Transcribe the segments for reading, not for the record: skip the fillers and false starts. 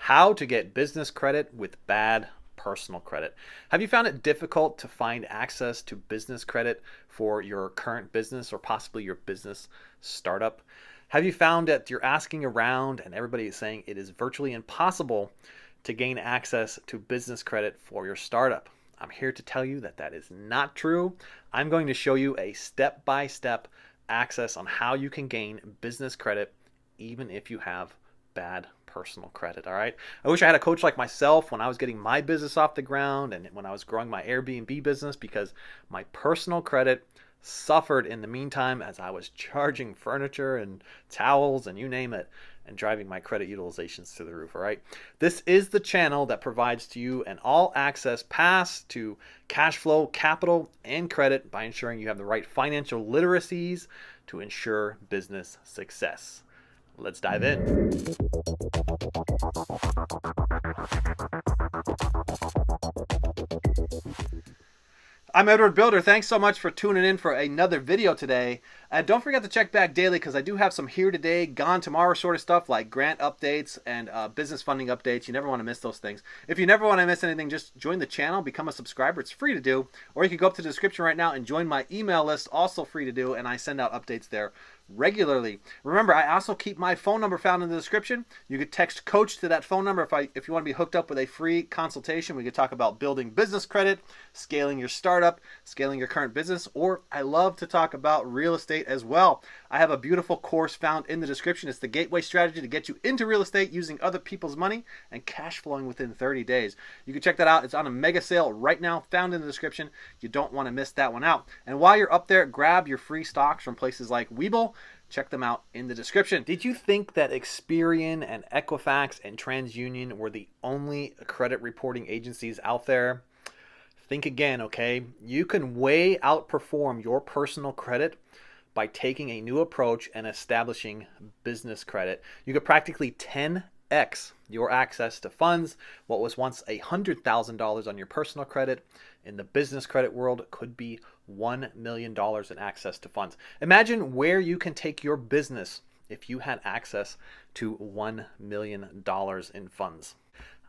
How to get business credit with bad personal credit. Have you found it difficult to find access to business credit for your current business or possibly your business startup? Have you found that you're asking around and everybody is saying it is virtually impossible to gain access to business credit for your startup? I'm here to tell you that that is not true. I'm going to show you a step-by-step access on how you can gain business credit even if you have bad personal credit. All right. I wish I had a coach like myself when I was getting my business off the ground and when I was growing my Airbnb business, because my personal credit suffered in the meantime as I was charging furniture and towels and you name it and driving my credit utilizations to the roof. All right. This is the channel that provides to you an all access pass to cash flow, capital, and credit by ensuring you have the right financial literacies to ensure business success. Let's dive in. I'm Edward Bilder. Thanks so much for tuning in for another video today. And don't forget to check back daily because I do have some here today, gone tomorrow sort of stuff like grant updates and business funding updates. You never want to miss those things. If you never want to miss anything, just join the channel, become a subscriber. It's free to do. Or you can go up to the description right now and join my email list, also free to do. And I send out updates there regularly. Remember, I also keep my phone number found in the description. You could text coach to that phone number if you want to be hooked up with a free consultation. We could talk about building business credit, scaling your startup, scaling your current business, or I love to talk about real estate as well. I have a beautiful course found in the description. It's the gateway strategy to get you into real estate using other people's money and cash flowing within 30 days. You can check that out. It's on a mega sale right now, found in the description. You don't want to miss that one out. And while you're up there, grab your free stocks from places like Webull. Check them out in the description. Did you think that Experian and Equifax and TransUnion were the only credit reporting agencies out there? Think again, okay? You can way outperform your personal credit by taking a new approach and establishing business credit. You could practically 10x your access to funds. What was once $100,000 on your personal credit in the business credit world could be $1 million in access to funds. Imagine where you can take your business if you had access to $1 million in funds.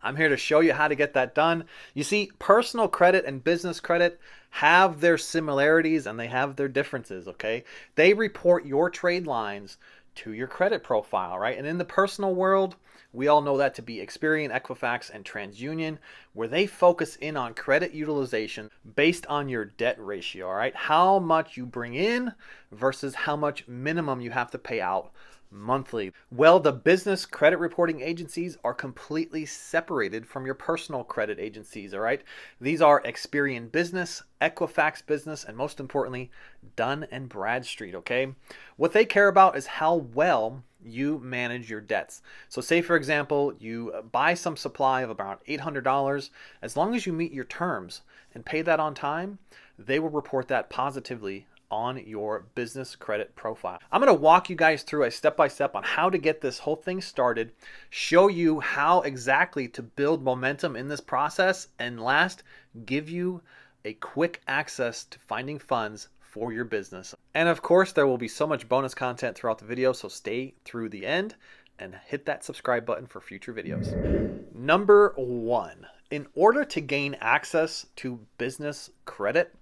I'm here to show you how to get that done. You see, personal credit and business credit have their similarities and they have their differences, okay? They report your trade lines to your credit profile, right? And in the personal world, we all know that to be Experian, Equifax, and TransUnion, where they focus in on credit utilization based on your debt ratio, all right? How much you bring in versus how much minimum you have to pay out monthly. Well, the business credit reporting agencies are completely separated from your personal credit agencies, all right? These are Experian Business, Equifax Business, and most importantly, Dun & Bradstreet, okay? What they care about is how well you manage your debts. So say, for example, you buy some supply of about $800. As long as you meet your terms and pay that on time, they will report that positively on your business credit profile. I'm going to walk you guys through a step-by-step on how to get this whole thing started, show you how exactly to build momentum in this process, and last, give you a quick access to finding funds for your business. And of course, there will be so much bonus content throughout the video, so stay through the end and hit that subscribe button for future videos. Number one, in order to gain access to business credit,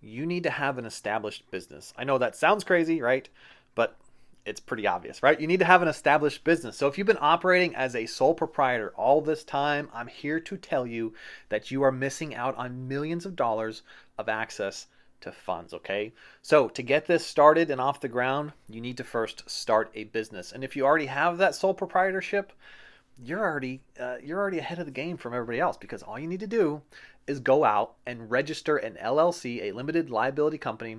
you need to have an established business. I know that sounds crazy, right? But it's pretty obvious, right? You need to have an established business. So if you've been operating as a sole proprietor all this time, I'm here to tell you that you are missing out on millions of dollars of access to funds, okay? So to get this started and off the ground, you need to first start a business. And if you already have that sole proprietorship, you're already ahead of the game from everybody else, because all you need to do is go out and register an LLC, a limited liability company,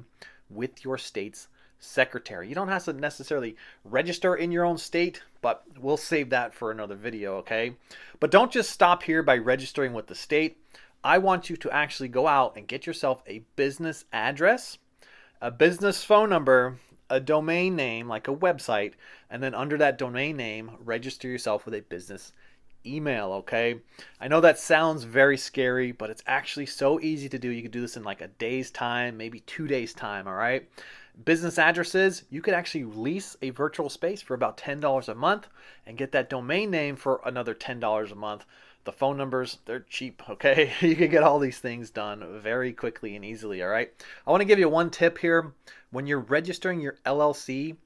with your state's secretary. You don't have to necessarily register in your own state, but we'll save that for another video, okay? But don't just stop here by registering with the state. I want you to actually go out and get yourself a business address, a business phone number, a domain name like a website, and then under that domain name, register yourself with a business email, okay? I know that sounds very scary, but it's actually so easy to do. You can do this in like a day's time, maybe 2 days time, all right? Business addresses, you could actually lease a virtual space for about $10 a month and get that domain name for another $10 a month. The phone numbers, they're cheap, okay? You can get all these things done very quickly and easily, all right? I want to give you one tip here. When you're registering your LLC,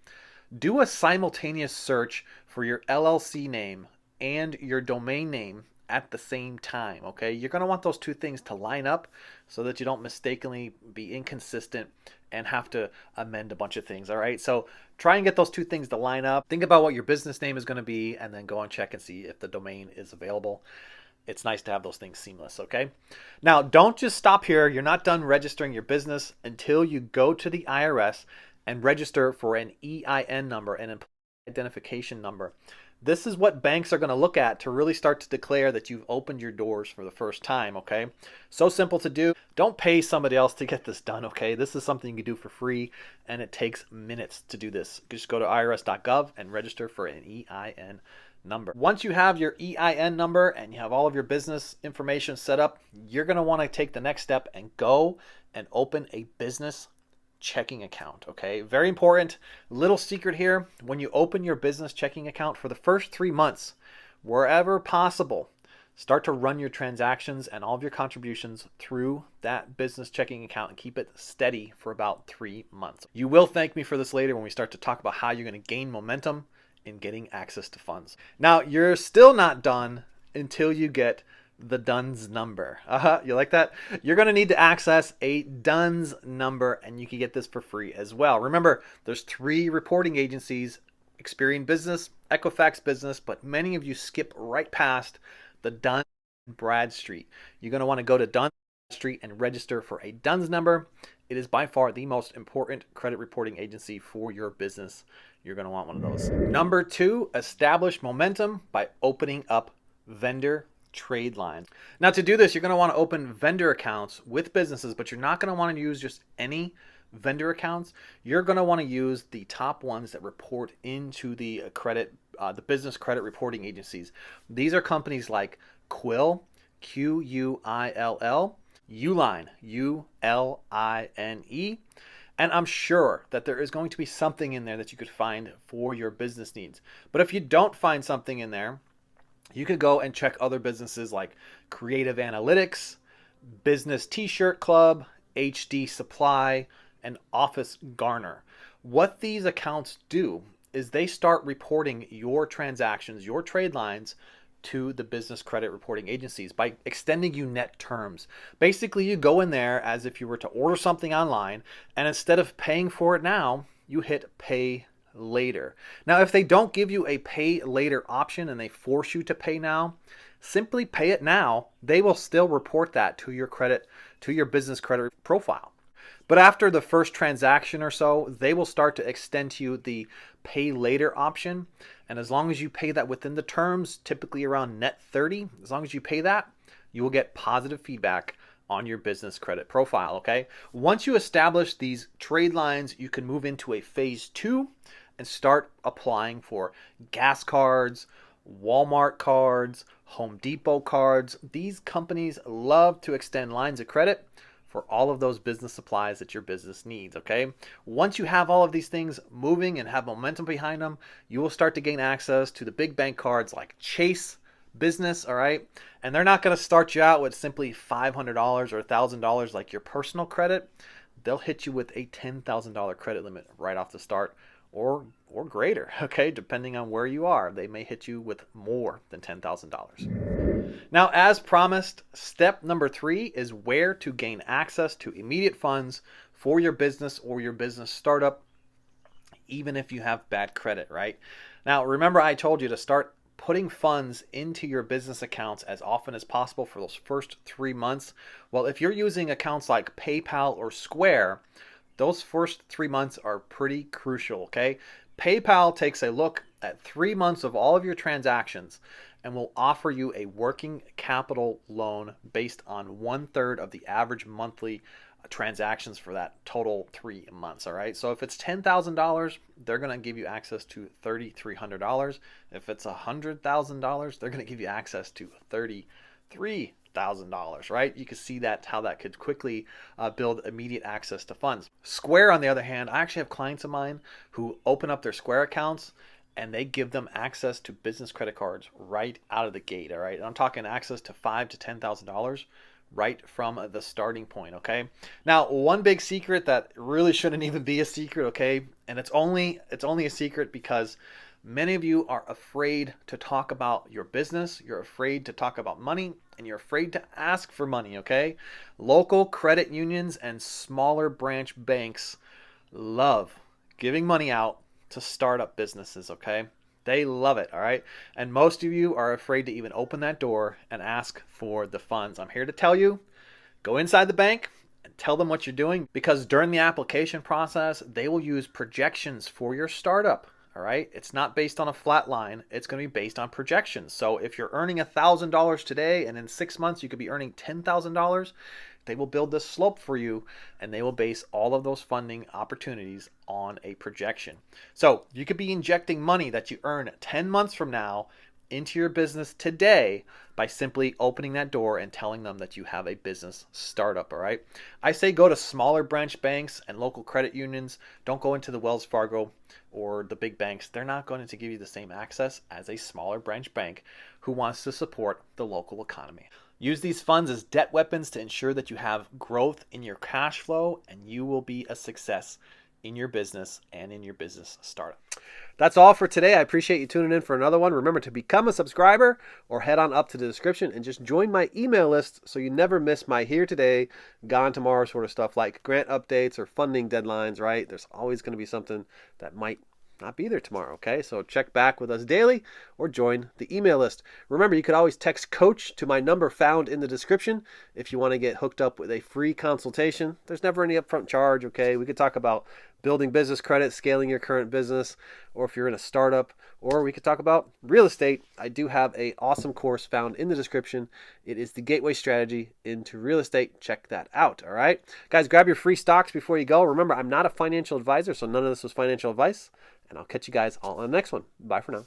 do a simultaneous search for your LLC name and your domain name at the same time, okay? You're going to want those two things to line up so that you don't mistakenly be inconsistent and have to amend a bunch of things, all right? So try and get those two things to line up. Think about what your business name is going to be and then go and check and see if the domain is available. It's nice to have those things seamless, okay? Now, don't just stop here. You're not done registering your business until you go to the IRS and register for an EIN number, an employee identification number. This is what banks are going to look at to really start to declare that you've opened your doors for the first time, okay? So simple to do. Don't pay somebody else to get this done, okay? This is something you can do for free, and it takes minutes to do this. Just go to irs.gov and register for an EIN number. Once you have your EIN number and you have all of your business information set up, you're going to want to take the next step and go and open a business checking account, okay? Very important. Little secret here. When you open your business checking account for the first 3 months, wherever possible, start to run your transactions and all of your contributions through that business checking account and keep it steady for about 3 months. You will thank me for this later when we start to talk about how you're going to gain momentum in getting access to funds. Now, you're still not done until you get the DUNS number. You like that? You're going to need to access a DUNS number, and you can get this for free as well. Remember, there's 3 reporting agencies: Experian Business, Equifax Business, but many of you skip right past the DUNS Bradstreet. You're going to want to go to DUNS Bradstreet and register for a DUNS number. It is by far the most important credit reporting agency for your business. You're going to want one of those. Number 2, establish momentum by opening up vendor trade lines. Now, to do this, you're going to want to open vendor accounts with businesses, but you're not going to want to use just any vendor accounts. You're going to want to use the top ones that report into the the business credit reporting agencies. These are companies like Quill, Quill, Uline, Uline, and I'm sure that there is going to be something in there that you could find for your business needs. But if you don't find something in there, you could go and check other businesses like Creative Analytics, Business T-Shirt Club, HD Supply, and Office Garner. What these accounts do is they start reporting your transactions, your trade lines, to the business credit reporting agencies by extending you net terms. Basically, you go in there as if you were to order something online, and instead of paying for it now, you hit pay later. Now, if they don't give you a pay later option and they force you to pay now, simply pay it now. They will still report that to your credit, to your business credit profile. But after the first transaction or so, they will start to extend to you the pay later option. And as long as you pay that within the terms, typically around net 30, as long as you pay that, you will get positive feedback on your business credit profile, okay? Once you establish these trade lines, you can move into a phase 2 and start applying for gas cards, Walmart cards, Home Depot cards. These companies love to extend lines of credit for all of those business supplies that your business needs, okay? Once you have all of these things moving and have momentum behind them, you will start to gain access to the big bank cards like Chase Business, all right? And they're not going to start you out with simply $500 or $1,000 like your personal credit. They'll hit you with a $10,000 credit limit right off the start, or greater, okay? Depending on where you are, they may hit you with more than $10,000. Now, as promised, step number 3 is where to gain access to immediate funds for your business or your business startup, even if you have bad credit, right? Now, remember I told you to start putting funds into your business accounts as often as possible for those first 3 months. Well, if you're using accounts like PayPal or Square, those first 3 months are pretty crucial, okay? PayPal takes a look at 3 months of all of your transactions and will offer you a working capital loan based on 1/3 of the average monthly transactions for that total 3 months, all right? So if it's $10,000, they're going to give you access to $3,300. If it's $100,000, they're going to give you access to $30,000. $3,000, right? You can see that how that could quickly build immediate access to funds. Square, on the other hand, I actually have clients of mine who open up their Square accounts and they give them access to business credit cards right out of the gate. All right, and I'm talking access to $5,000 to $10,000 right from the starting point. Okay, now one big secret that really shouldn't even be a secret. Okay, and it's only a secret because many of you are afraid to talk about your business, you're afraid to talk about money, and you're afraid to ask for money. Okay, local credit unions and smaller branch banks love giving money out to startup businesses. Okay, they love it. All right, and most of you are afraid to even open that door and ask for the funds. I'm here to tell you, go inside the bank and tell them what you're doing, because during the application process they will use projections for your startup. All right, it's not based on a flat line, it's going to be based on projections. So if you're earning $1,000 today and in 6 months you could be earning $10,000, they will build this slope for you and they will base all of those funding opportunities on a projection. So you could be injecting money that you earn 10 months from now into your business today by simply opening that door and telling them that you have a business startup. All right, I say go to smaller branch banks and local credit unions. Don't go into the Wells Fargo or the big banks. They're not going to give you the same access as a smaller branch bank who wants to support the local economy. Use these funds as debt weapons to ensure that you have growth in your cash flow and you will be a success in your business and in your business startup. That's all for today. I appreciate you tuning in for another one. Remember to become a subscriber or head on up to the description and just join my email list so you never miss my here today, gone tomorrow sort of stuff like grant updates or funding deadlines, right? There's always going to be something that might not be there tomorrow. Okay, so check back with us daily or join the email list. Remember, you could always text coach to my number found in the description if you want to get hooked up with a free consultation. There's never any upfront charge. Okay, we could talk about building business credit, scaling your current business, or if you're in a startup, or we could talk about real estate. I do have an awesome course found in the description. It is the gateway strategy into real estate. Check that out. All right, guys, grab your free stocks before you go. Remember, I'm not a financial advisor, so none of this was financial advice. And I'll catch you guys all on the next one. Bye for now.